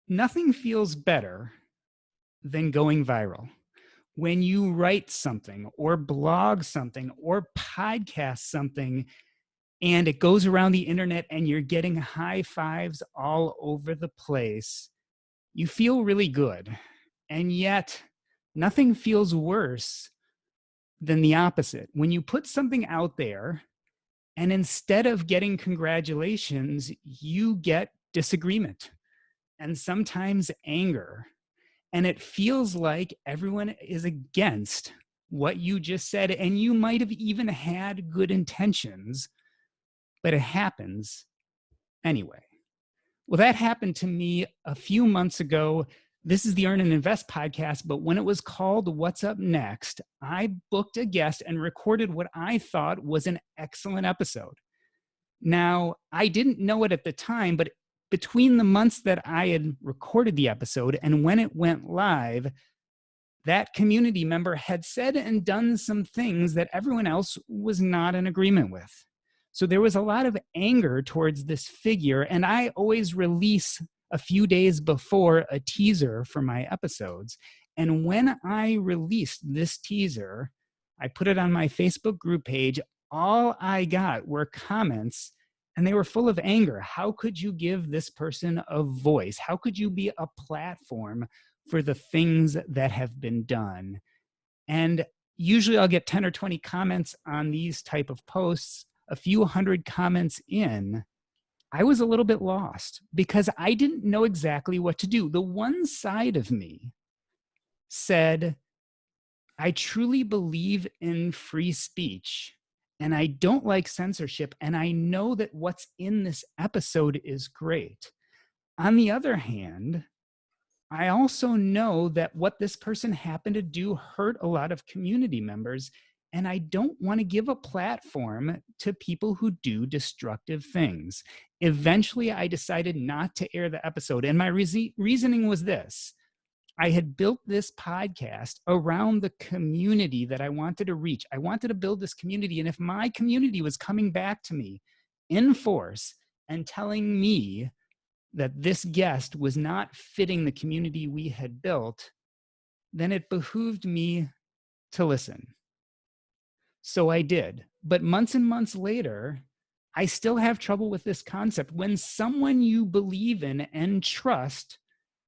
Nothing feels better than going viral. When you write something or blog something or podcast something and it goes around the internet and you're getting high fives all over the place, you feel really good. And yet, nothing feels worse than the opposite. When you put something out there and instead of getting congratulations, you get disagreement and sometimes anger. And it feels like everyone is against what you just said. And you might have even had good intentions, but it happens anyway. Well, that happened to me a few months ago. This is the Earn and Invest podcast, but when it was called What's Up Next, I booked a guest and recorded what I thought was an excellent episode. Now, I didn't know it at the time, but between the months that I had recorded the episode and when it went live, that community member had said and done some things that everyone else was not in agreement with. So there was a lot of anger towards this figure, and I always release a few days before a teaser for my episodes. And when I released this teaser, I put it on my Facebook group page. All I got were comments, and they were full of anger. How could you give this person a voice? How could you be a platform for the things that have been done? And usually I'll get 10 or 20 comments on these type of posts. A few hundred comments in, I was a little bit lost because I didn't know exactly what to do. The one side of me said, I truly believe in free speech and I don't like censorship. And I know that what's in this episode is great. On the other hand, I also know that what this person happened to do hurt a lot of community members. And I don't want to give a platform to people who do destructive things. Eventually, I decided not to air the episode. And my reasoning was this. I had built this podcast around the community that I wanted to reach. I wanted to build this community. And if my community was coming back to me in force and telling me that this guest was not fitting the community we had built, then it behooved me to listen. So I did. But months and months later, I still have trouble with this concept. When someone you believe in and trust,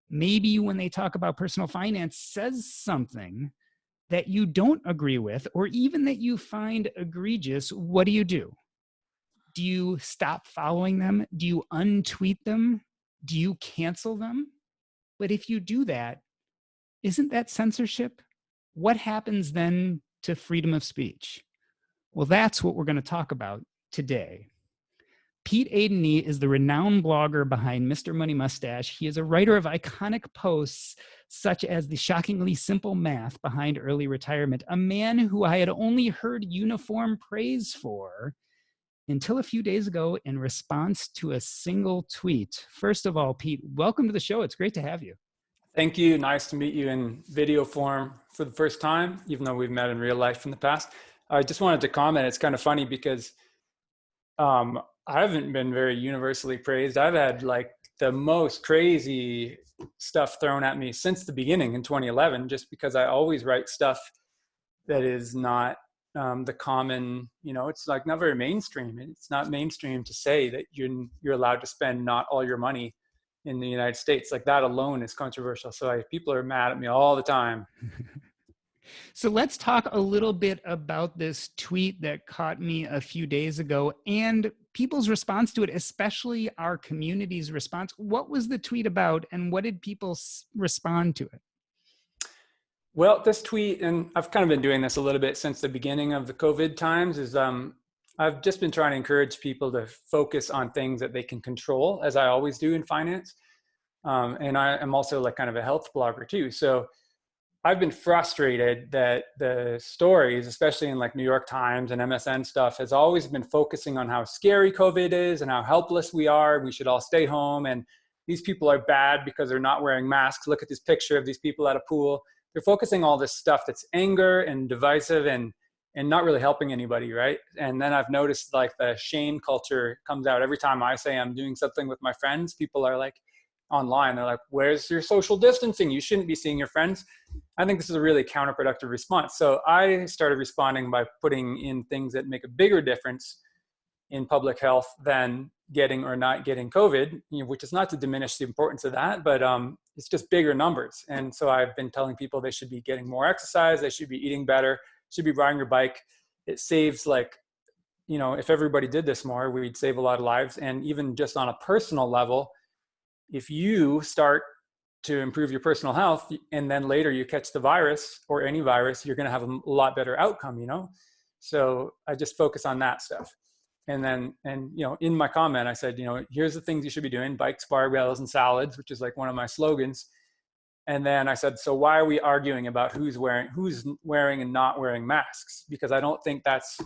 maybe when they talk about personal finance, says something that you don't agree with, or even that you find egregious, what do you do? Do you stop following them? Do you untweet them? Do you cancel them? But if you do that, isn't that censorship? What happens then to freedom of speech? Well, that's what we're going to talk about today. Pete Adeney is the renowned blogger behind Mr.Money, Mustache. He is a writer of iconic posts such as the shockingly simple math behind early retirement, a man who I had only heard uniform praise for until a few days ago in response to a single tweet. First of all, Pete, welcome to the show. It's great to have you. Thank you. Nice to meet you in video form for the first time, even though we've met in real life in the past. I just wanted to comment. It's kind of funny because I haven't been very universally praised. I've had like the most crazy stuff thrown at me since the beginning in 2011, just because I always write stuff that is not the common, it's like not very mainstream. It's not mainstream to say that you're allowed to spend not all your money in the United States. Like that alone is controversial. So people are mad at me all the time. So let's talk a little bit about this tweet that caught me a few days ago and people's response to it, especially our community's response. What was the tweet about and what did people respond to it? Well, this tweet, and I've kind of been doing this a little bit since the beginning of the COVID times, is I've just been trying to encourage people to focus on things that they can control, as I always do in finance. And I am also like kind of a health blogger too. So I've been frustrated that the stories, especially in like New York Times and MSN stuff, has always been focusing on how scary COVID is and how helpless we are. We should all stay home. And these people are bad because they're not wearing masks. Look at this picture of these people at a pool. They're focusing all this stuff that's anger and divisive and not really helping anybody, right? And then I've noticed like the shame culture comes out every time I say I'm doing something with my friends. People are like, online. They're like, where's your social distancing? You shouldn't be seeing your friends. I think this is a really counterproductive response. So I started responding by putting in things that make a bigger difference in public health than getting or not getting COVID, which is not to diminish the importance of that, but it's just bigger numbers. And so I've been telling people they should be getting more exercise, they should be eating better, should be riding your bike. It saves, like, if everybody did this more, we'd save a lot of lives. And even just on a personal level, if you start to improve your personal health and then later you catch the virus or any virus, you're going to have a lot better outcome, So I just focus on that stuff. And then, in my comment, I said, here's the things you should be doing: bikes, barbells, and salads, which is like one of my slogans. And then I said, so why are we arguing about who's wearing and not wearing masks? Because I don't think that's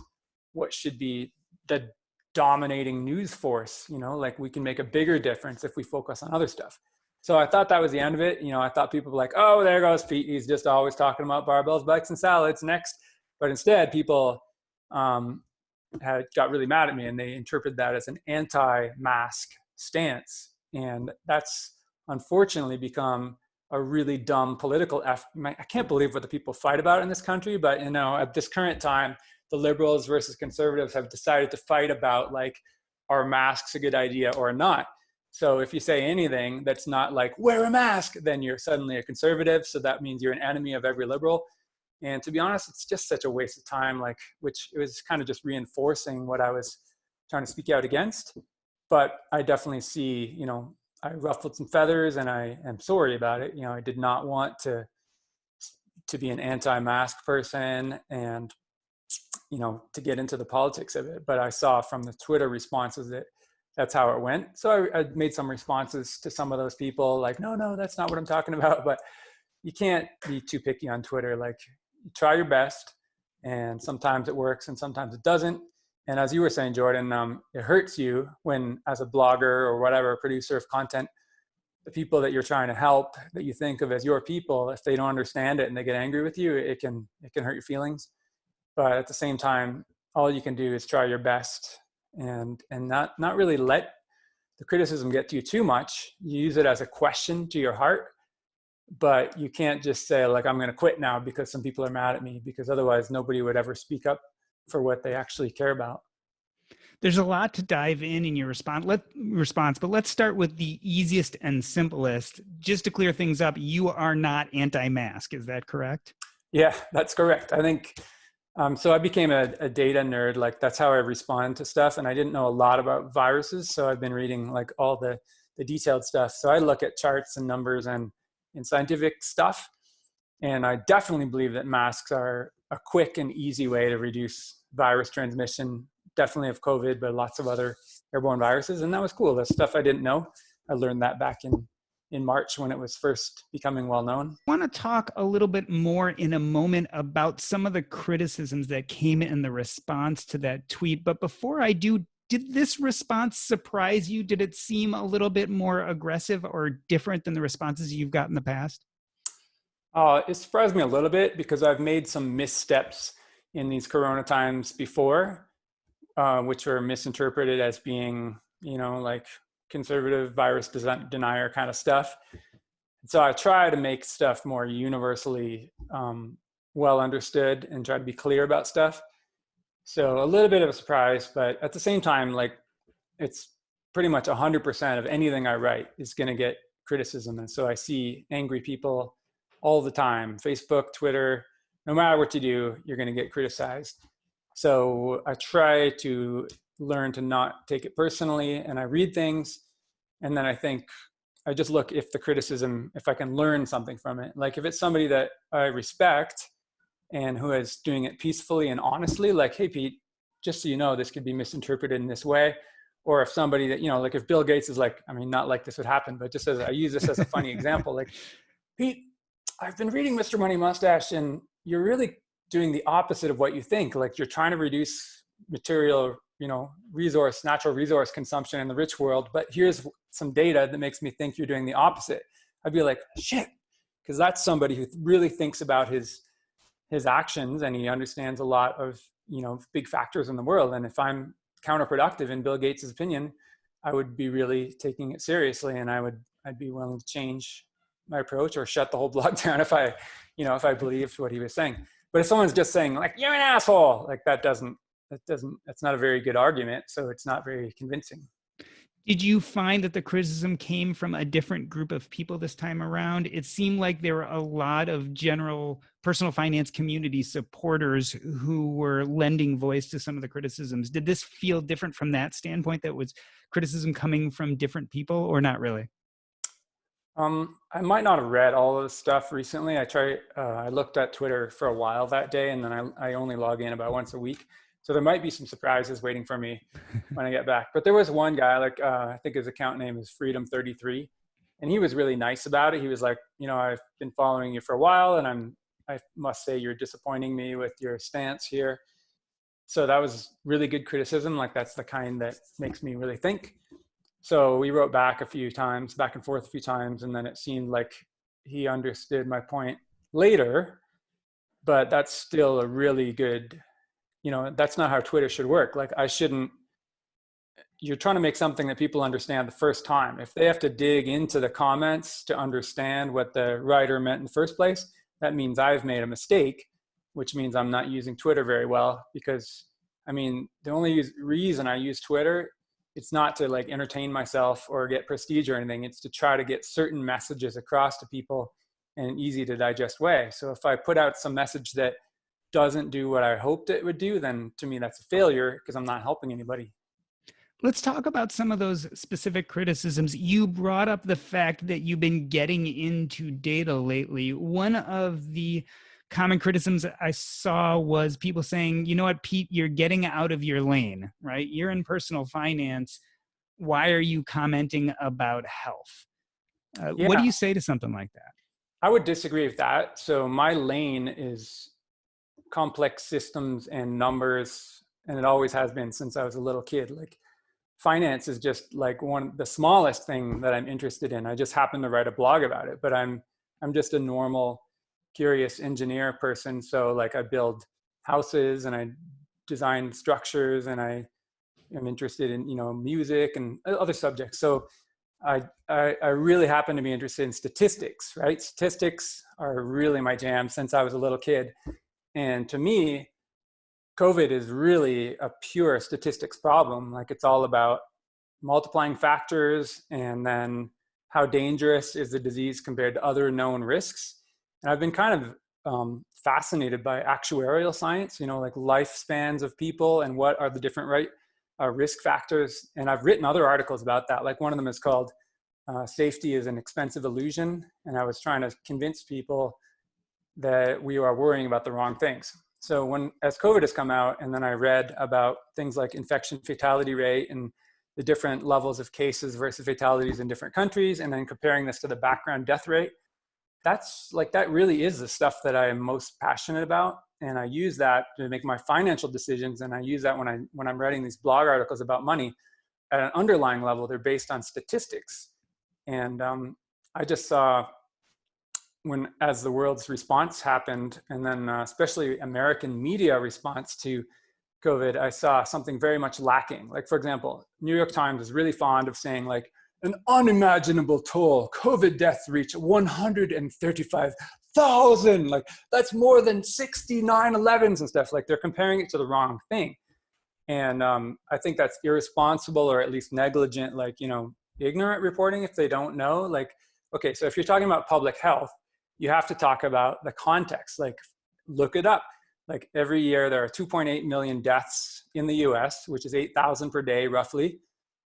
what should be the dominating news force. Like, we can make a bigger difference if we focus on other stuff. So I thought that was the end of it. I thought people were like, oh, there goes Pete. He's just always talking about barbells, bikes, and salads next. But instead, people got really mad at me, and they interpreted that as an anti-mask stance. And that's unfortunately become a really dumb political I can't believe what the people fight about in this country. But, at this current time, the liberals versus conservatives have decided to fight about, like, are masks a good idea or not? So if you say anything that's not like, wear a mask, then you're suddenly a conservative. So that means you're an enemy of every liberal. And to be honest, it's just such a waste of time, which it was kind of just reinforcing what I was trying to speak out against. But I definitely see, I ruffled some feathers, and I am sorry about it. I did not want to be an anti-mask person and, to get into the politics of it. But I saw from the Twitter responses that that's how it went. So I made some responses to some of those people, like, no, that's not what I'm talking about. But you can't be too picky on Twitter. Like, you try your best, and sometimes it works and sometimes it doesn't. And as you were saying, Jordan, it hurts you when, as a blogger or whatever, producer of content, the people that you're trying to help, that you think of as your people, if they don't understand it and they get angry with you, it can hurt your feelings. But at the same time, all you can do is try your best and not really let the criticism get to you too much. You use it as a question to your heart. But you can't just say, like, I'm going to quit now because some people are mad at me, because otherwise nobody would ever speak up for what they actually care about. There's a lot to dive in your response, but let's start with the easiest and simplest. Just to clear things up, you are not anti-mask. Is that correct? Yeah, that's correct. I think, so I became a data nerd. Like, that's how I respond to stuff. And I didn't know a lot about viruses. So I've been reading, like, all the detailed stuff. So I look at charts and numbers and scientific stuff. And I definitely believe that masks are a quick and easy way to reduce virus transmission, definitely of COVID, but lots of other airborne viruses. And that was cool. That's stuff I didn't know. I learned that back in March when it was first becoming well known. I want to talk a little bit more in a moment about some of the criticisms that came in the response to that tweet. But before I do, did this response surprise you? Did it seem a little bit more aggressive or different than the responses you've got in the past? It surprised me a little bit, because I've made some missteps in these Corona times before, which were misinterpreted as being, like, conservative virus denier kind of stuff. So I try to make stuff more universally well understood and try to be clear about stuff. So a little bit of a surprise, but at the same time, like, it's pretty much 100% of anything I write is going to get criticism. And so I see angry people all the time: Facebook, Twitter, no matter what you do, you're going to get criticized. So I try to learn to not take it personally, and I read things, and then I think, I just look if the criticism, if I can learn something from it. Like, if it's somebody that I respect and who is doing it peacefully and honestly, like, hey, Pete, just so you know, this could be misinterpreted in this way. Or if somebody that, like, if Bill Gates is like, I mean, not like this would happen, but just as I use this as a funny example, like, Pete, I've been reading Mr.Money, Mustache, and you're really doing the opposite of what you think. Like, you're trying to reduce material, natural resource consumption in the rich world, but here's some data that makes me think you're doing the opposite. I'd be like, shit, because that's somebody who really thinks about his actions, and he understands a lot of, big factors in the world. And if I'm counterproductive in Bill Gates' opinion, I would be really taking it seriously, and I would I'd be willing to change my approach or shut the whole blog down if I believed what he was saying. But if someone's just saying like, you're an asshole, like that's not a very good argument. So it's not very convincing. Did you find that the criticism came from a different group of people this time around? It seemed like there were a lot of general personal finance community supporters who were lending voice to some of the criticisms. Did this feel different from that standpoint, that was criticism coming from different people, or not really? I might not have read all of the stuff recently. I looked at Twitter for a while that day, and then I only log in about once a week. So there might be some surprises waiting for me when I get back. But there was one guy, like I think his account name is Freedom33, and he was really nice about it. He was like, I've been following you for a while, and I must say you're disappointing me with your stance here. So that was really good criticism. Like that's the kind that makes me really think. So we wrote back and forth a few times, and then it seemed like he understood my point later, but that's still a really good, that's not how Twitter should work. Like you're trying to make something that people understand the first time. If they have to dig into the comments to understand what the writer meant in the first place, that means I've made a mistake, which means I'm not using Twitter very well, because the only reason I use Twitter, it's not to like entertain myself or get prestige or anything. It's to try to get certain messages across to people in an easy to digest way. So if I put out some message that doesn't do what I hoped it would do, then to me that's a failure, because I'm not helping anybody. Let's talk about some of those specific criticisms. You brought up the fact that you've been getting into data lately. One of the common criticisms I saw was people saying, you know what, Pete, you're getting out of your lane, right? You're in personal finance. Why are you commenting about health? Yeah, what do you say to something like that? I would disagree with that. So my lane is complex systems and numbers, and it always has been since I was a little kid. Like finance is just like the smallest thing that I'm interested in. I just happen to write a blog about it, but I'm just a normal, curious engineer person. So like I build houses and I design structures, and I am interested in music and other subjects. So I really happen to be interested in statistics, right? Statistics are really my jam since I was a little kid. And to me, COVID is really a pure statistics problem. Like it's all about multiplying factors and then how dangerous is the disease compared to other known risks. And I've been kind of fascinated by actuarial science, like lifespans of people and what are the different risk factors. And I've written other articles about that. Like one of them is called Safety is an Expensive Illusion. And I was trying to convince people that we are worrying about the wrong things. So as COVID has come out, and then I read about things like infection fatality rate and the different levels of cases versus fatalities in different countries, and then comparing this to the background death rate, that really is the stuff that I am most passionate about. And I use that to make my financial decisions. And I use that when I'm writing these blog articles about money. At an underlying level, they're based on statistics. And I just saw as the world's response happened, and then especially American media response to COVID, I saw something very much lacking. Like, for example, New York Times is really fond of saying like, an unimaginable toll, COVID deaths reach 135,000. Like that's more than 60 9/11s and stuff. Like they're comparing it to the wrong thing. And I think that's irresponsible, or at least negligent, like, ignorant reporting if they don't know. Like, okay, so if you're talking about public health, you have to talk about the context, like look it up. Like every year there are 2.8 million deaths in the US, which is 8,000 per day roughly.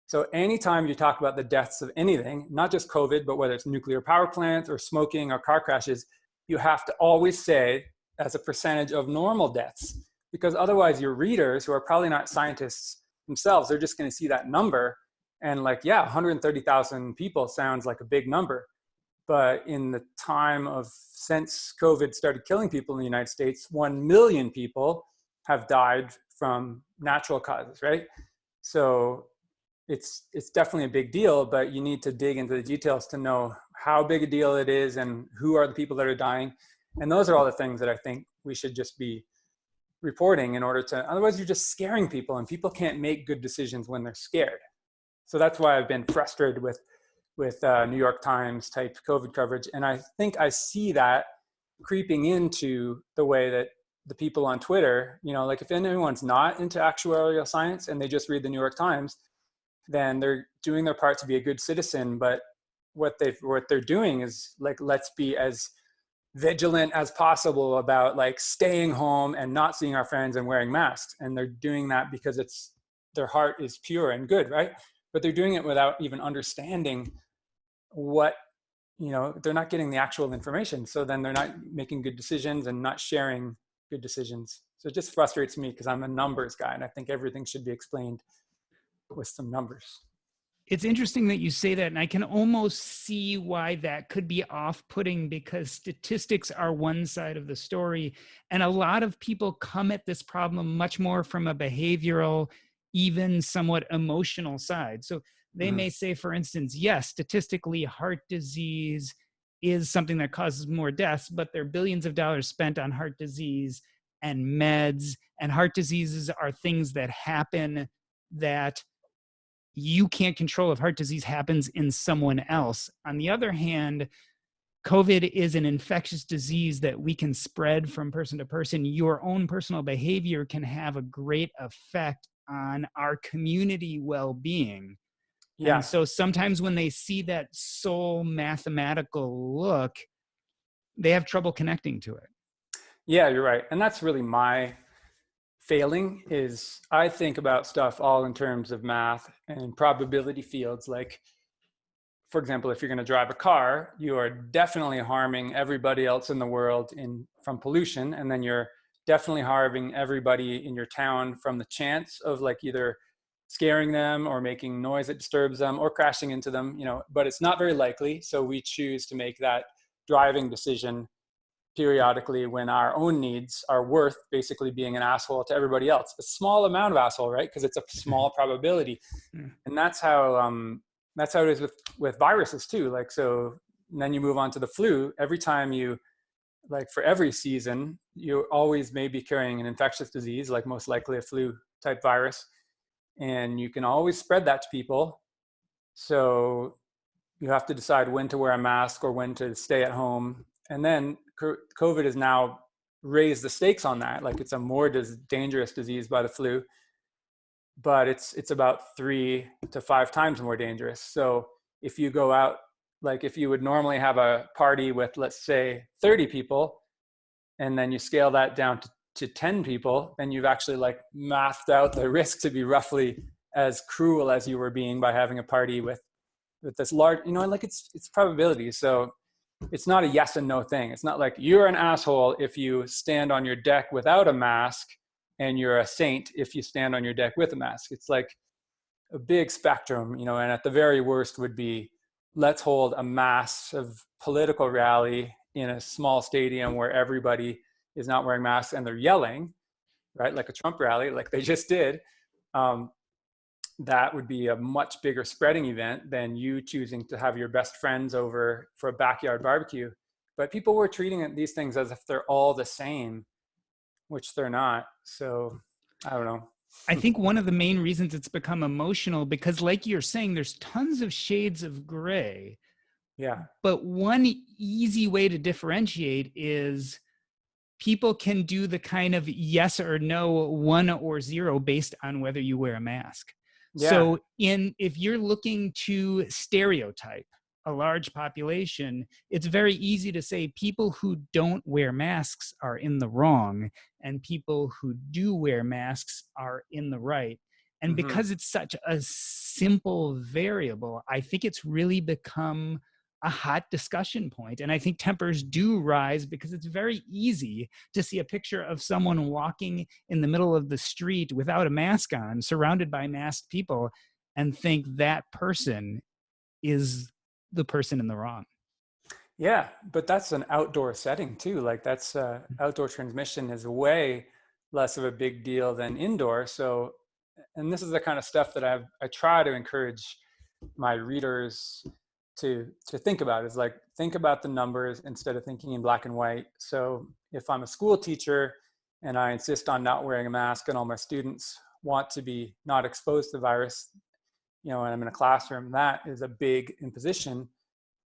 So anytime you talk about the deaths of anything, not just COVID, but whether it's nuclear power plants or smoking or car crashes, you have to always say as a percentage of normal deaths, because otherwise your readers, who are probably not scientists themselves, they're just going to see that number and like, yeah, 130,000 people sounds like a big number. But in the time since COVID started killing people in the United States, 1 million people have died from natural causes, right? So it's definitely a big deal, but you need to dig into the details to know how big a deal it is and who are the people that are dying. And those are all the things that I think we should just be reporting in order to, otherwise you're just scaring people, and people can't make good decisions when they're scared. So that's why I've been frustrated with with New York Times type COVID coverage. And I think I see that creeping into the way that the people on Twitter, you know, like if anyone's not into actuarial science and they just read the New York Times, then they're doing their part to be a good citizen. But what they're doing is like, let's be as vigilant as possible about like staying home and not seeing our friends and wearing masks. And they're doing that because it's their heart is pure and good, right? But they're doing it without even understanding what, you know, they're not getting the actual information. So then they're not making good decisions and not sharing good decisions. So it just frustrates me because I'm a numbers guy and I think everything should be explained with some numbers. It's interesting that you say that, and I can almost see why that could be off-putting, because statistics are one side of the story, and a lot of people come at this problem much more from a behavioral, even somewhat emotional side. So they may say, for instance, yes, statistically, heart disease is something that causes more deaths, but there are billions of dollars spent on heart disease and meds, and heart diseases are things that happen that you can't control if heart disease happens in someone else. On the other hand, COVID is an infectious disease that we can spread from person to person. Your own personal behavior can have a great effect on our community well-being. Yeah. And so sometimes when they see that sole mathematical look, they have trouble connecting to it. Yeah, you're right. And that's really my failing is I think about stuff all in terms of math and probability fields. Like, for example, if you're going to drive a car, you are definitely harming everybody else in the world from pollution. And then you're definitely harming everybody in your town from the chance of like either scaring them or making noise that disturbs them or crashing into them, you know, but it's not very likely. So we choose to make that driving decision periodically when our own needs are worth basically being an asshole to everybody else. A small amount of asshole, right? Because it's a small probability. And that's how it is with viruses too. Like, so then you move on to the flu. Every time you, like for every season, you always may be carrying an infectious disease, like most likely a flu type virus. And you can always spread that to people. So you have to decide when to wear a mask or when to stay at home. And then COVID has now raised the stakes on that. Like it's a more dangerous disease by the flu, but it's about 3 to 5 times more dangerous. So if you go out, like if you would normally have a party with, let's say 30 people, and then you scale that down to 10 people, then you've actually like mathed out the risk to be roughly as cruel as you were being by having a party with this large, you know, like it's probability. So it's not a yes and no thing. It's not like you're an asshole if you stand on your deck without a mask and you're a saint if you stand on your deck with a mask. It's like a big spectrum, you know, and at the very worst would be, let's hold a massive political rally in a small stadium where everybody is not wearing masks and they're yelling, right? Like a Trump rally, like they just did. That would be a much bigger spreading event than you choosing to have your best friends over for a backyard barbecue. But people were treating these things as if they're all the same, which they're not. So I don't know. I think one of the main reasons it's become emotional, because like you're saying, there's tons of shades of gray. Yeah. But one easy way to differentiate is people can do the kind of yes or no, 1 or 0 based on whether you wear a mask. Yeah. So if you're looking to stereotype a large population, it's very easy to say people who don't wear masks are in the wrong and people who do wear masks are in the right. And because it's such a simple variable, I think it's really become a hot discussion point. And I think tempers do rise because it's very easy to see a picture of someone walking in the middle of the street without a mask on, surrounded by masked people, and think that person is the person in the wrong. Yeah, but that's an outdoor setting too. Like that's outdoor transmission is way less of a big deal than indoor. So, and this is the kind of stuff that I try to encourage my readers to think about, is like, think about the numbers instead of thinking in black and white. So if I'm a school teacher and I insist on not wearing a mask and all my students want to be not exposed to the virus, you know, when I'm in a classroom, that is a big imposition.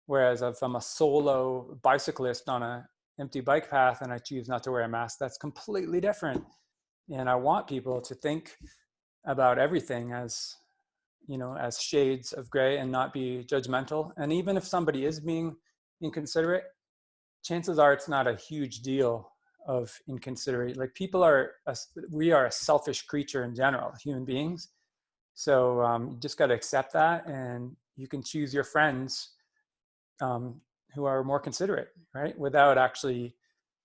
Whereas if I'm a solo bicyclist on a empty bike path and I choose not to wear a mask, that's completely different. And I want people to think about everything as, you know, as shades of gray and not be judgmental. And even if somebody is being inconsiderate, chances are it's not a huge deal of inconsiderate. Like we are a selfish creature in general, human beings. So you just got to accept that, and you can choose your friends who are more considerate, right? Without actually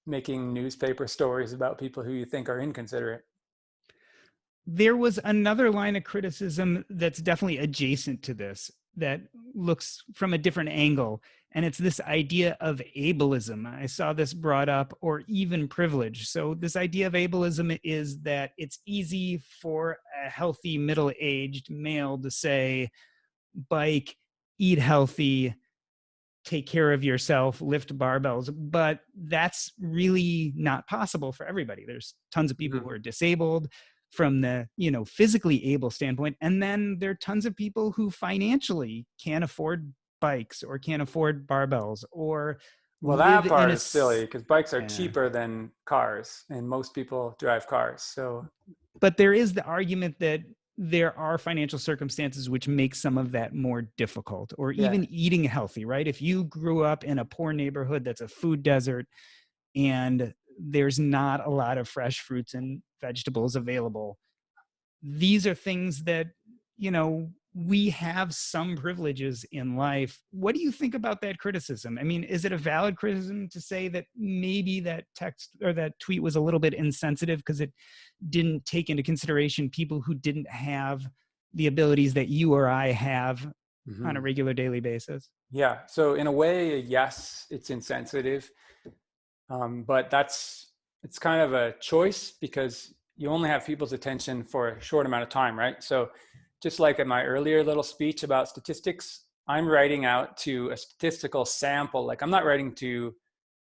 making newspaper stories about people who you think are inconsiderate. There was another line of criticism that's definitely adjacent to this that looks from a different angle. And it's this idea of ableism. I saw this brought up, or even privilege. So, this idea of ableism is that it's easy for a healthy middle aged male to say, bike, eat healthy, take care of yourself, lift barbells, but that's really not possible for everybody. There's tons of people who are disabled from the, you know, physically able standpoint, and then there are tons of people who financially can't afford bikes or can't afford barbells or Well, live that in part a is silly because bikes are yeah. cheaper than cars, and most people drive cars. So, But there is the argument that there are financial circumstances which make some of that more difficult, or yeah. even eating healthy, right? If you grew up in a poor neighborhood that's a food desert and there's not a lot of fresh fruits and vegetables available, these are things that, you know, we have some privileges in life. What do you think about that criticism? I mean, is it a valid criticism to say that maybe that text or that tweet was a little bit insensitive because it didn't take into consideration people who didn't have the abilities that you or I have on a Mm-hmm. regular daily basis? Yeah. So, in a way, yes, it's insensitive. But it's kind of a choice because you only have people's attention for a short amount of time, right? So just like in my earlier little speech about statistics, I'm writing out to a statistical sample. Like I'm not writing to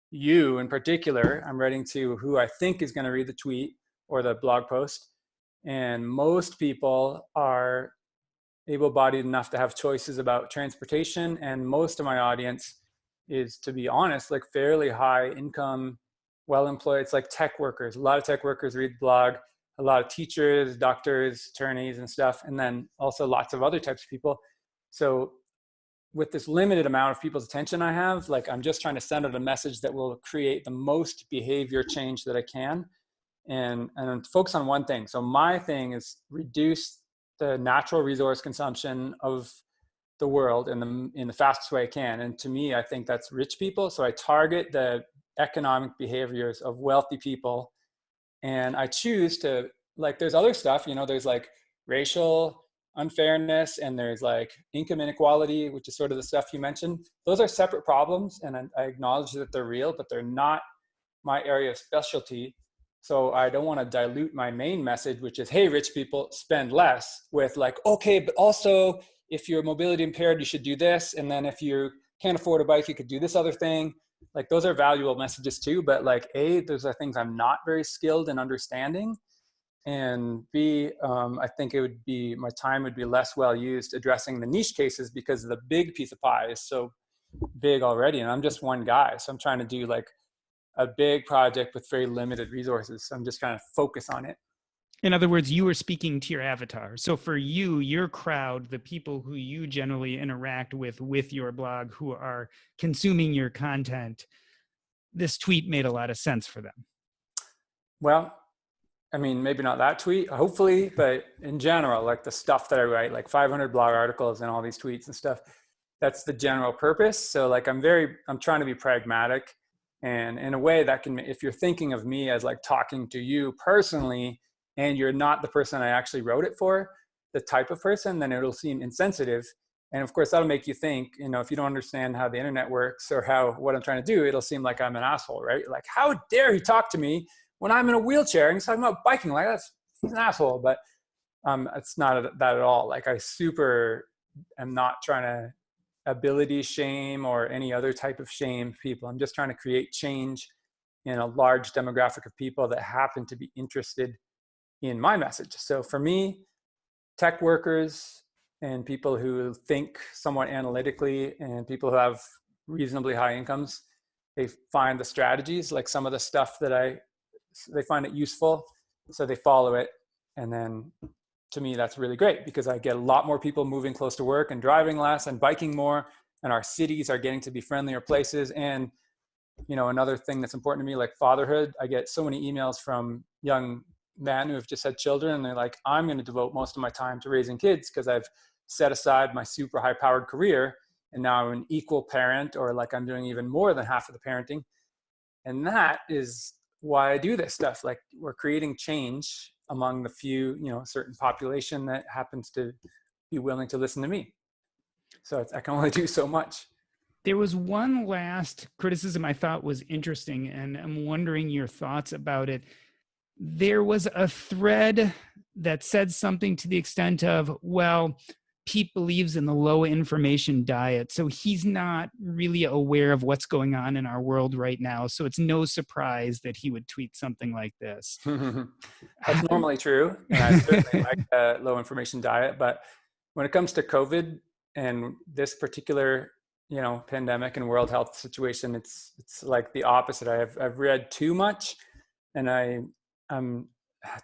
you in particular. I'm writing to who I think is going to read the tweet or the blog post. And most people are able-bodied enough to have choices about transportation, and most of my audience is, to be honest, like fairly high income, well employed. It's like tech workers. A lot of tech workers read the blog, a lot of teachers, doctors, attorneys and stuff, and then also lots of other types of people. So with this limited amount of people's attention I have, like I'm just trying to send out a message that will create the most behavior change that I can, and focus on one thing. So my thing is reduce the natural resource consumption of the world in the fastest way I can. And to me, I think that's rich people. So I target the economic behaviors of wealthy people, and I choose to, like, there's other stuff, you know, there's like racial unfairness and there's like income inequality, which is sort of the stuff you mentioned. Those are separate problems, and I acknowledge that they're real, but they're not my area of specialty. So I don't want to dilute my main message, which is, hey, rich people, spend less, with like, okay, but also if you're mobility impaired, you should do this. And then if you can't afford a bike, you could do this other thing. Like those are valuable messages too. But like, A, those are things I'm not very skilled in understanding. And B, I think my time would be less well used addressing the niche cases because the big piece of pie is so big already. And I'm just one guy. So I'm trying to do like a big project with very limited resources. So I'm just trying to focus on it. In other words, you are speaking to your avatar. So for you, your crowd, the people who you generally interact with your blog, who are consuming your content, this tweet made a lot of sense for them. Well, I mean, maybe not that tweet, hopefully, but in general, like the stuff that I write, like 500 blog articles and all these tweets and stuff, that's the general purpose. So like, I'm trying to be pragmatic. And in a way that can, if you're thinking of me as like talking to you personally, and you're not the person I actually wrote it for, the type of person, then it'll seem insensitive. And of course, that'll make you think, you know, if you don't understand how the internet works or what I'm trying to do, it'll seem like I'm an asshole, right? Like, how dare he talk to me when I'm in a wheelchair and he's talking about biking? Like, he's an asshole. But it's not that at all. Like, I am not trying to ability shame or any other type of shame people. I'm just trying to create change in a large demographic of people that happen to be interested in my message. So for me, tech workers, and people who think somewhat analytically and people who have reasonably high incomes, they find the strategies, like some of the stuff they find it useful, so they follow it. And then to me, that's really great because I get a lot more people moving close to work and driving less and biking more, and our cities are getting to be friendlier places. And another thing that's important to me, like fatherhood, I get so many emails from young men who have just had children, and they're like, I'm going to devote most of my time to raising kids because I've set aside my super high powered career, and now I'm an equal parent, or like I'm doing even more than half of the parenting. And that is why I do this stuff. Like, we're creating change among the few, certain population that happens to be willing to listen to me. So I can only do so much. There was one last criticism I thought was interesting, and I'm wondering your thoughts about it. There was a thread that said something to the extent of, well, Pete believes in the low information diet, so he's not really aware of what's going on in our world right now. So it's no surprise that he would tweet something like this. That's normally true. And I certainly like the low information diet. But when it comes to COVID and this particular, pandemic and world health situation, it's like the opposite. I've read too much, and I'm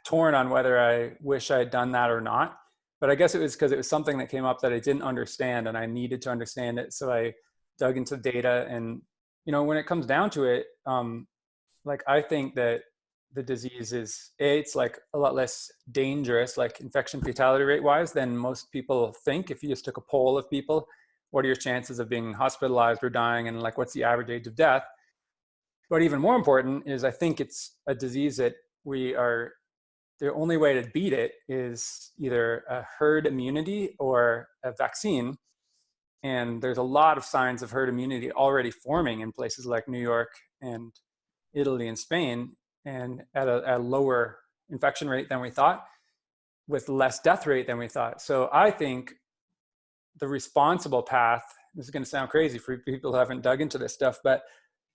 torn on whether I wish I had done that or not. But I guess it was because it was something that came up that I didn't understand, and I needed to understand it. So I dug into data, and when it comes down to it, like, I think that the disease is it's like a lot less dangerous, like infection fatality rate wise, than most people think. If you just took a poll of people, what are your chances of being hospitalized or dying, and like what's the average age of death? But even more important is, I think it's a disease that the only way to beat it is either a herd immunity or a vaccine. And there's a lot of signs of herd immunity already forming in places like New York and Italy and Spain, and at a lower infection rate than we thought, with less death rate than we thought. So I think the responsible path, this is going to sound crazy for people who haven't dug into this stuff, but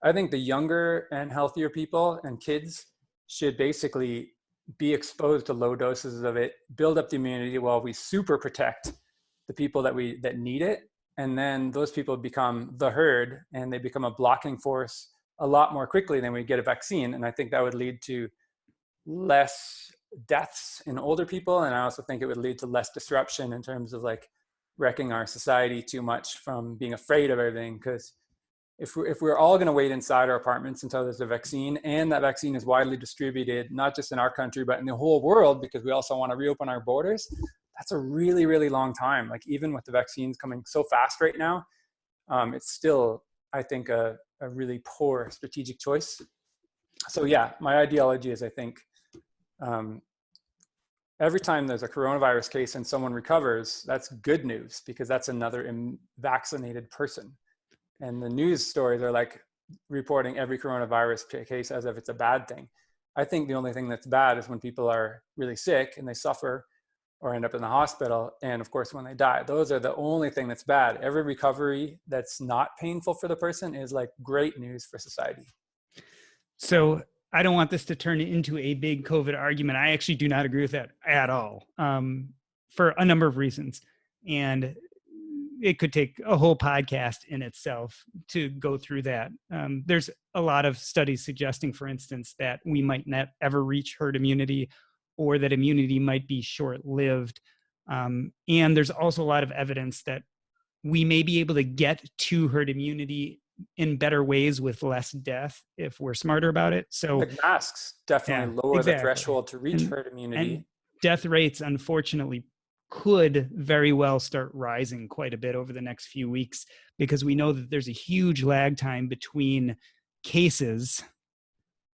I think the younger and healthier people and kids should basically be exposed to low doses of it, build up the immunity while we super protect the people that need it. And then those people become the herd, and they become a blocking force a lot more quickly than we get a vaccine. And I think that would lead to less deaths in older people. And I also think it would lead to less disruption in terms of like wrecking our society too much from being afraid of everything. Because if we're all going to wait inside our apartments until there's a vaccine, and that vaccine is widely distributed, not just in our country, but in the whole world, because we also want to reopen our borders, that's a really, really long time. Like, even with the vaccines coming so fast right now, it's still, I think, a really poor strategic choice. So yeah, my ideology is, I think, every time there's a coronavirus case and someone recovers, that's good news, because that's another vaccinated person. And the news stories are like reporting every coronavirus case as if it's a bad thing. I think the only thing that's bad is when people are really sick and they suffer or end up in the hospital. And of course, when they die, those are the only thing that's bad. Every recovery that's not painful for the person is like great news for society. So I don't want this to turn into a big COVID argument. I actually do not agree with that at all, for a number of reasons. And it could take a whole podcast in itself to go through that. There's a lot of studies suggesting, for instance, that we might not ever reach herd immunity, or that immunity might be short-lived. And there's also a lot of evidence that we may be able to get to herd immunity in better ways with less death if we're smarter about it. So like masks definitely lower the threshold to reach herd immunity. And death rates, unfortunately, could very well start rising quite a bit over the next few weeks, because we know that there's a huge lag time between cases,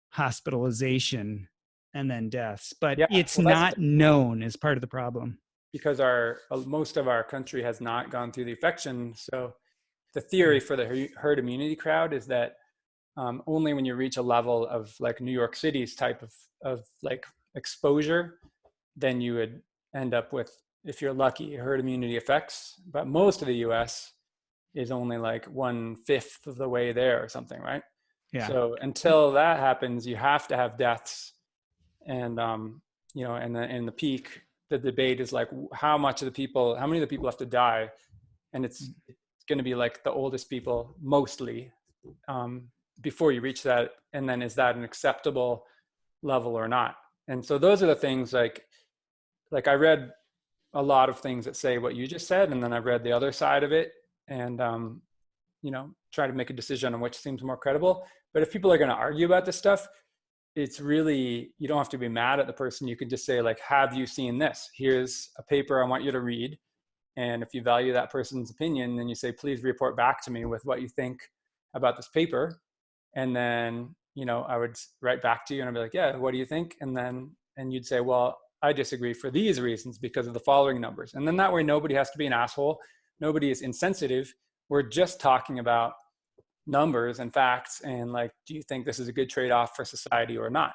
hospitalization, and then deaths. But it's not known as part of the problem. Because most of our country has not gone through the infection. So the theory for the herd immunity crowd is that only when you reach a level of like New York City's type of like exposure, then you would end up with, if you're lucky, herd immunity effects. But most of the US is only like 1/5 of the way there or something, right? Yeah. So until that happens, you have to have deaths, and and the peak the debate is like, how many of the people have to die? And it's going to be like the oldest people mostly, before you reach that. And then is that an acceptable level or not? And so those are the things like I read a lot of things that say what you just said, and then I've read the other side of it, and try to make a decision on which seems more credible. But if people are going to argue about this stuff, it's really, you don't have to be mad at the person. You can just say like, have you seen this? Here's a paper I want you to read. And if you value that person's opinion, then you say, please report back to me with what you think about this paper. And then, I would write back to you and I'd be like, yeah, what do you think? And you'd say, well, I disagree for these reasons because of the following numbers. And then that way, nobody has to be an asshole. Nobody is insensitive. We're just talking about numbers and facts. And like, do you think this is a good trade-off for society or not?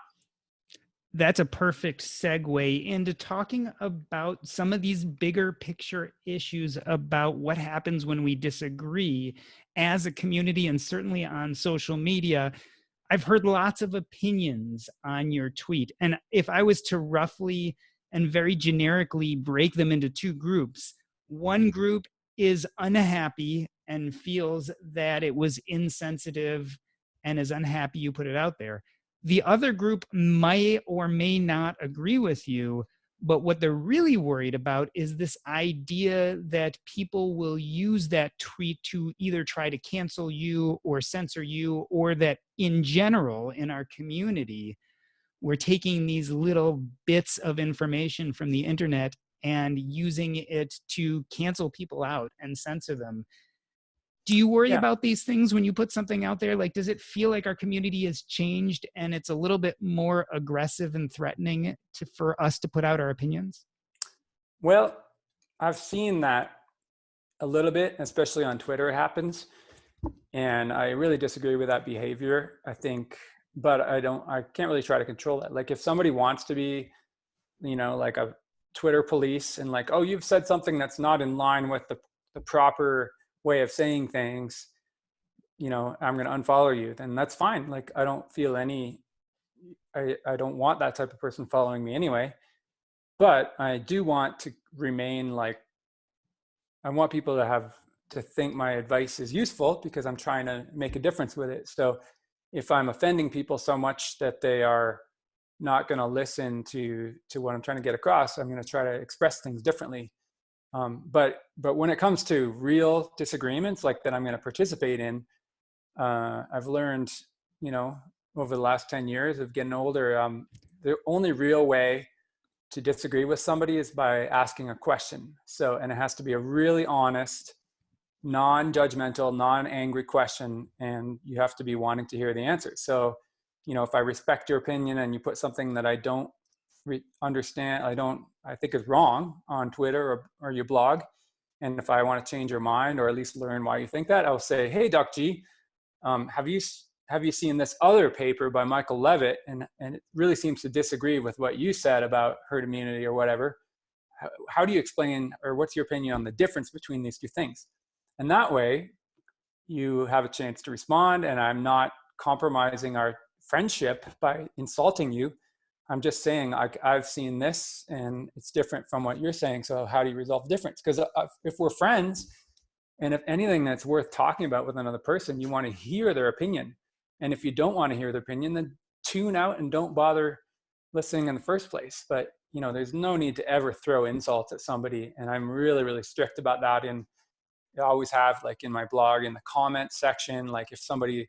That's a perfect segue into talking about some of these bigger picture issues about what happens when we disagree as a community, and certainly on social media. I've heard lots of opinions on your tweet. And if I was to roughly and very generically break them into two groups, one group is unhappy and feels that it was insensitive and is unhappy you put it out there. The other group may or may not agree with you, but what they're really worried about is this idea that people will use that tweet to either try to cancel you or censor you, or that in general in our community, we're taking these little bits of information from the internet and using it to cancel people out and censor them. Do you worry about these things when you put something out there? Like, does it feel like our community has changed and it's a little bit more aggressive and threatening for us to put out our opinions? Well, I've seen that a little bit, especially on Twitter, it happens. And I really disagree with that behavior, I think, but I can't really try to control it. Like if somebody wants to be, like a Twitter police and like, oh, you've said something that's not in line with the proper way of saying things, I'm going to unfollow you, then that's fine. Like, I don't feel I don't want that type of person following me anyway, but I do want to remain like, I want people to think my advice is useful because I'm trying to make a difference with it. So if I'm offending people so much that they are not going to listen to what I'm trying to get across, I'm going to try to express things differently. But when it comes to real disagreements like that I'm going to participate in, I've learned, over the last 10 years of getting older, the only real way to disagree with somebody is by asking a question. So, and it has to be a really honest, non-judgmental, non-angry question, and you have to be wanting to hear the answer. So, if I respect your opinion and you put something that I don't understand, I think is wrong on Twitter or your blog, and if I want to change your mind or at least learn why you think that, I'll say, hey, Doc G, have you seen this other paper by Michael Levitt, and it really seems to disagree with what you said about herd immunity or whatever. How do you explain, or what's your opinion on the difference between these two things? And that way you have a chance to respond, and I'm not compromising our friendship by insulting you. I'm just saying, I've seen this and it's different from what you're saying. So how do you resolve the difference? Because if we're friends, and if anything that's worth talking about with another person, you want to hear their opinion. And if you don't want to hear their opinion, then tune out and don't bother listening in the first place. But, there's no need to ever throw insults at somebody. And I'm really, really strict about that. And I always have, like in my blog, in the comment section, like if somebody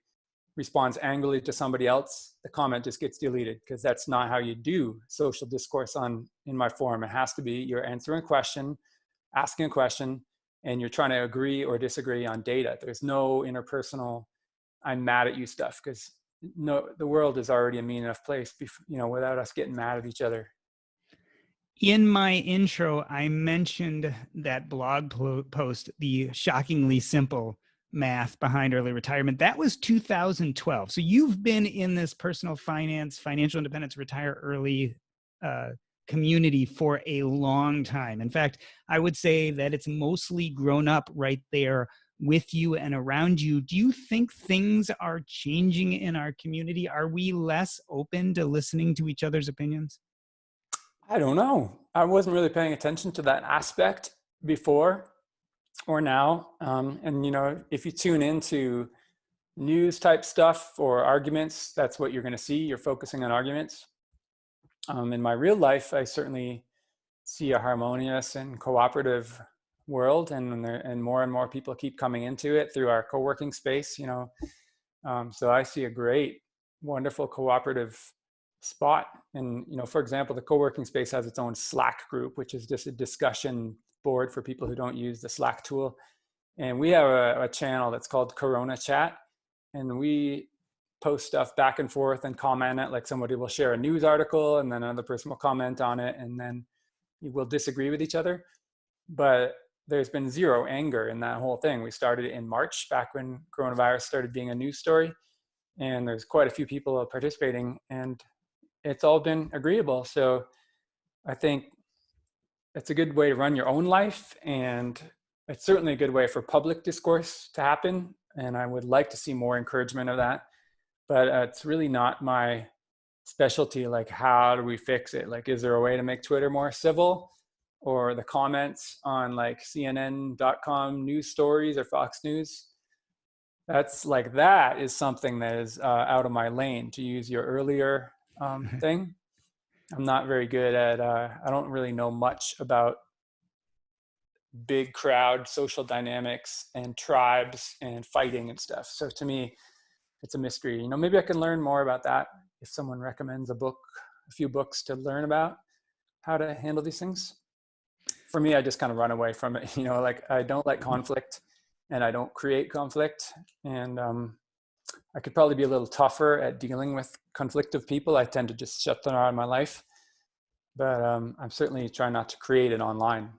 responds angrily to somebody else, the comment just gets deleted, because that's not how you do social discourse in my forum. It has to be you're answering a question, asking a question, and you're trying to agree or disagree on data. There's no interpersonal I'm mad at you stuff, because the world is already a mean enough place, without us getting mad at each other. In my intro, I mentioned that blog post, the shockingly simple math behind early retirement. That was 2012. So you've been in this personal finance, financial independence, retire early community for a long time. In fact, I would say that it's mostly grown up right there with you and around you. Do you think things are changing in our community? Are we less open to listening to each other's opinions? I don't know. I wasn't really paying attention to that aspect before or now. And, you know, if you tune into news type stuff or arguments, that's what you're going to see. You're focusing on arguments. In my real life, I certainly see a harmonious and cooperative world, and more people keep coming into it through our co-working space, you know. So I see a great, wonderful cooperative spot. And, you know, for example, the co-working space has its own Slack group, which is just a discussion board for people who don't use the Slack tool. And we have a channel that's called Corona Chat, and we post stuff back and forth and comment it. Like somebody will share a news article and then another person will comment on it, and then we'll disagree with each other. But there's been zero anger in that whole thing. We started it in March, back when coronavirus started being a news story, and there's quite a few people participating, and it's all been agreeable. So I think it's a good way to run your own life, and it's certainly a good way for public discourse to happen. And I would like to see more encouragement of that, but it's really not my specialty. Like, how do we fix it? Like, is there a way to make Twitter more civil, or the comments on like CNN.com news stories or Fox News? That's like, that is something that is out of my lane, to use your earlier thing. I'm not very good at, I don't really know much about big crowd social dynamics and tribes and fighting and stuff. So to me, it's a mystery. You know, maybe I can learn more about that if someone recommends a few books to learn about how to handle these things. For me, I just kind of run away from it. You know, like, I don't like conflict, and I don't create conflict. And I could probably be a little tougher at dealing with conflictive people. I tend to just shut them out of my life. But I'm certainly trying not to create it online.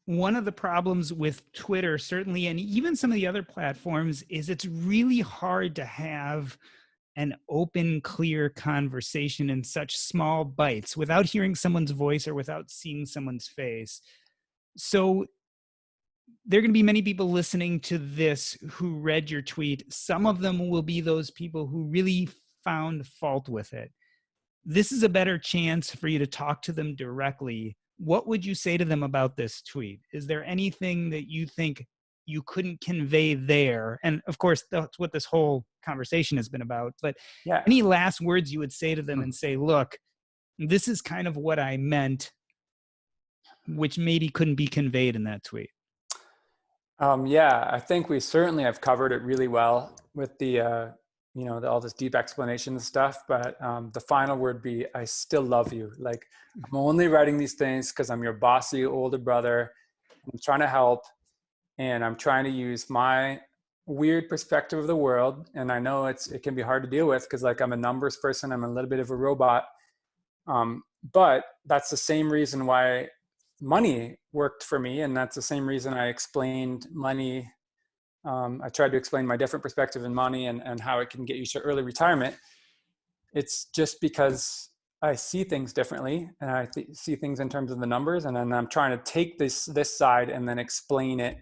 One of the problems with Twitter, certainly, and even some of the other platforms, is it's really hard to have an open, clear conversation in such small bites without hearing someone's voice or without seeing someone's face. So there are going to be many people listening to this who read your tweet. Some of them will be those people who really found fault with it. This is a better chance for you to talk to them directly. What would you say to them about this tweet? Is there anything that you think you couldn't convey there? And of course, that's what this whole conversation has been about. But Yeah. any last words you would say to them and say, look, this is kind of what I meant, which maybe couldn't be conveyed in that tweet? Yeah, I think we certainly have covered it really well with the, you know, all this deep explanation and stuff. But the final word be, I still love you. Like, I'm only writing these things because I'm your bossy older brother. I'm trying to help, and I'm trying to use my weird perspective of the world. And I know it can be hard to deal with because, like, I'm a numbers person. I'm a little bit of a robot. But that's the same reason why money worked for me, and that's the same reason I explained money. I tried to explain my different perspective in money and how it can get you to early retirement. It's just because I see things differently, and I see things in terms of the numbers, and then I'm trying to take this side and then explain it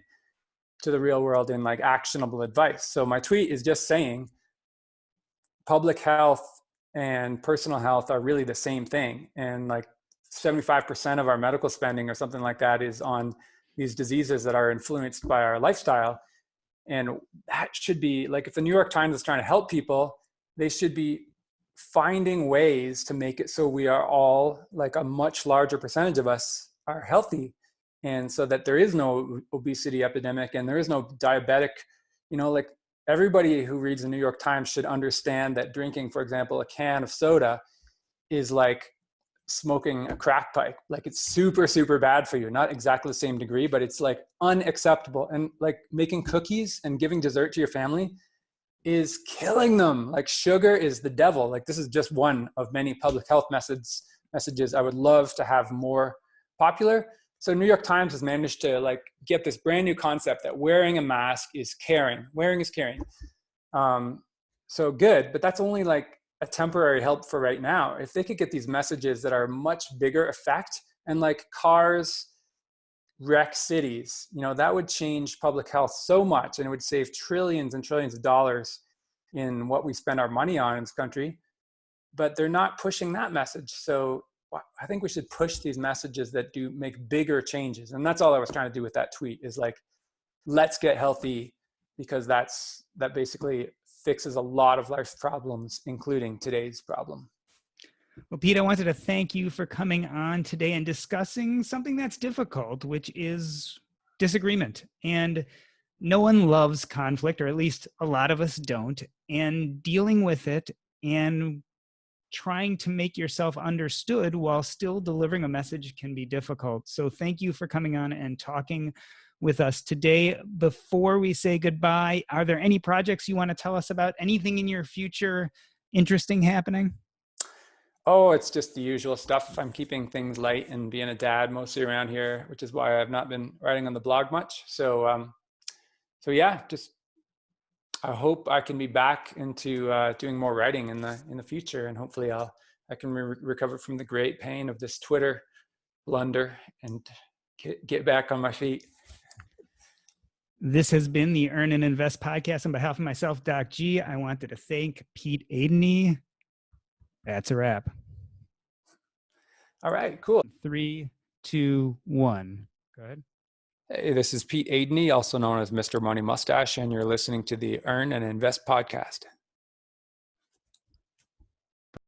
to the real world in like actionable advice. So my tweet is just saying public health and personal health are really the same thing, and like 75% of our medical spending or something like that is on these diseases that are influenced by our lifestyle. And that should be like, if the New York Times is trying to help people, they should be finding ways to make it so we are all, like, a much larger percentage of us are healthy, and so that there is no obesity epidemic and there is no diabetic, you know, like, everybody who reads the New York Times should understand that drinking, for example, a can of soda is like smoking a crack pipe. Like, it's super, super bad for you. Not exactly the same degree, but it's like unacceptable. And like, making cookies and giving dessert to your family is killing them. Like, sugar is the devil. Like, this is just one of many public health messages I would love to have more popular. So New York Times has managed to like get this brand new concept that wearing a mask is caring. Wearing is caring. So good, but that's only like a temporary help for right now. If they could get these messages that are much bigger effect, and like cars wreck cities, you know, that would change public health so much, and it would save trillions and trillions of dollars in what we spend our money on in this country. But they're not pushing that message. So I think we should push these messages that do make bigger changes. And that's all I was trying to do with that tweet, is like, let's get healthy, because that basically fixes a lot of life problems, including today's problem. Well, Pete, I wanted to thank you for coming on today and discussing something that's difficult, which is disagreement. And no one loves conflict, or at least a lot of us don't. And dealing with it and trying to make yourself understood while still delivering a message can be difficult. So thank you for coming on and talking with us today. Before we say goodbye, are there any projects you want to tell us about? Anything in your future interesting happening? Oh, it's just the usual stuff. I'm keeping things light and being a dad mostly around here, which is why I've not been writing on the blog much. So yeah, just I hope I can be back into doing more writing in the future, and hopefully I can recover from the great pain of this Twitter blunder and get back on my feet. This has been the Earn and Invest podcast. On behalf of myself, Doc G, I wanted to thank Pete Adeney. That's a wrap. All right, cool. 3, 2, 1. Go ahead. Hey, this is Pete Adeney, also known as Mr. Money Mustache, and you're listening to the Earn and Invest podcast.